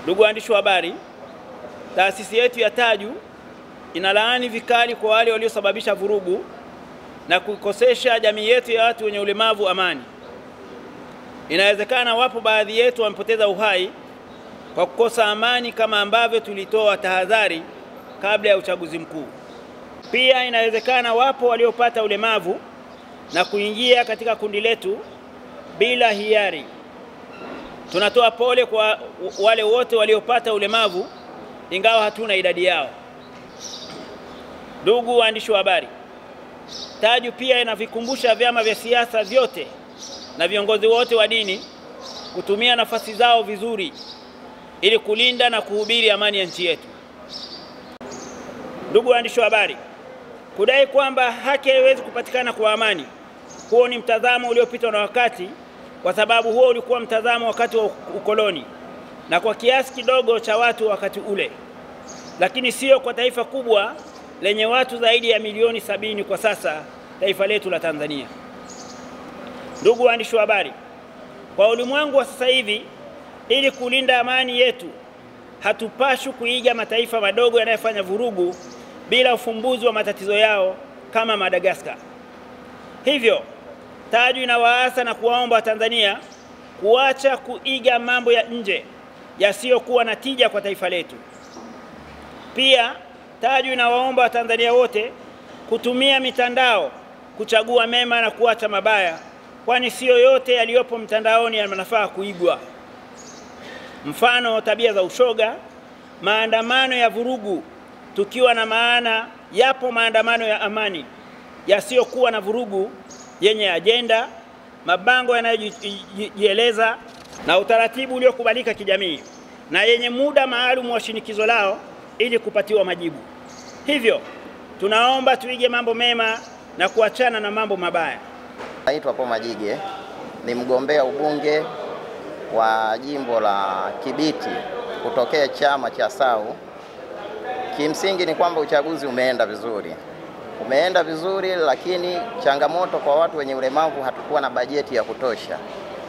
Ndugu waandishi wa habari, taasisi yetu ya Taju inalaani vikali kwa wale waliosababisha vurugu na kukosesha jamii yetu ya watu wenye ulemavu amani. Inawezekana wapo baadhi yetu wamepoteza uhai kwa kukosa amani, kama ambavyo tulitoa tahadhari kabla ya uchaguzi mkuu. Pia inawezekana wapo waliopata ulemavu na kuingia katika kundi letu bila hiari. Tunatoa pole kwa wale wote waliopata ulemavu, ingawa hatuna idadi yao. Ndugu waandishi wa habari, Taju pia inavikumbusha vyama vya siasa vyote na viongozi wote wa dini kutumia nafasi zao vizuri ili kulinda na kuhubiri amani ya nchi yetu. Ndugu waandishi wa habari, kudai kwamba haki haiwezi kupatikana kwa amani, huo ni mtazamo uliopitwa na wakati, kwa sababu huo ulikuwa mtazamo wakati wa ukoloni na kwa kiasi kidogo cha watu wakati ule, lakini sio kwa taifa kubwa lenye watu zaidi ya milioni 70 kwa sasa, taifa letu la Tanzania. Ndugu waandishi wa habari, kwa ulimwengu wa sasa hivi, ili kulinda amani yetu, hatupaswi kuiga mataifa madogo yanayofanya vurugu bila ufumbuzi wa matatizo yao kama Madagascar. Hivyo, Taju inawaasa na kuwaomba Watanzania kuacha kuiga mambo ya nje yasiyokuwa na tija kwa taifa letu. Pia, Taju inawaomba Watanzania wote kutumia mitandao kuchagua mema na kuacha mabaya, kwani sio yote yaliyopo mtandaoni yanafaa kuigwa. Mfano, tabia za ushoga, maandamano ya vurugu, tukiwa na maana yapo maandamano ya amani yasiyokuwa na vurugu yenye ajenda, mabango yanayojieleza na utaratibu uliokubalika kijamii na yenye muda maalum wa shinikizo lao ili kupatiwa majibu. Hivyo, tunaomba tuige mambo mema na kuachana na mambo mabaya. Naitwa Paul Majige, ni mgombea ubunge wa jimbo la Kibiti kutokea chama cha SAU. Kimsingi ni kwamba uchaguzi umeenda vizuri, lakini changamoto kwa watu wenye ulemavu, hatukuwa na bajeti ya kutosha,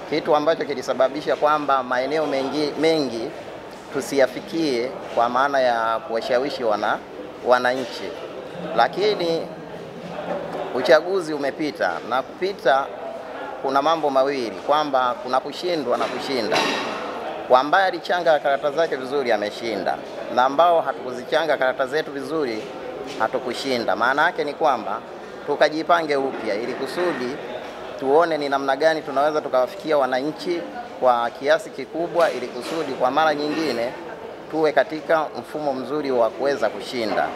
kitu ambacho kilisababisha kwamba maeneo mengi tusiyafikie kwa maana ya kuwashawishi wananchi. Lakini uchaguzi umepita, na kupita kuna mambo mawili, kwamba kuna kushindwa na kushinda. Kwa ambaye alichanga karata zake vizuri ameshinda, na ambao hatukuzichanga karata zetu vizuri hatukushinda. Maana yake ni kwamba tukajipange upya ili kusudi tuone ni namna gani tunaweza tukawafikia wananchi kwa kiasi kikubwa, ili kusudi kwa mara nyingine tuwe katika mfumo mzuri wa kuweza kushinda.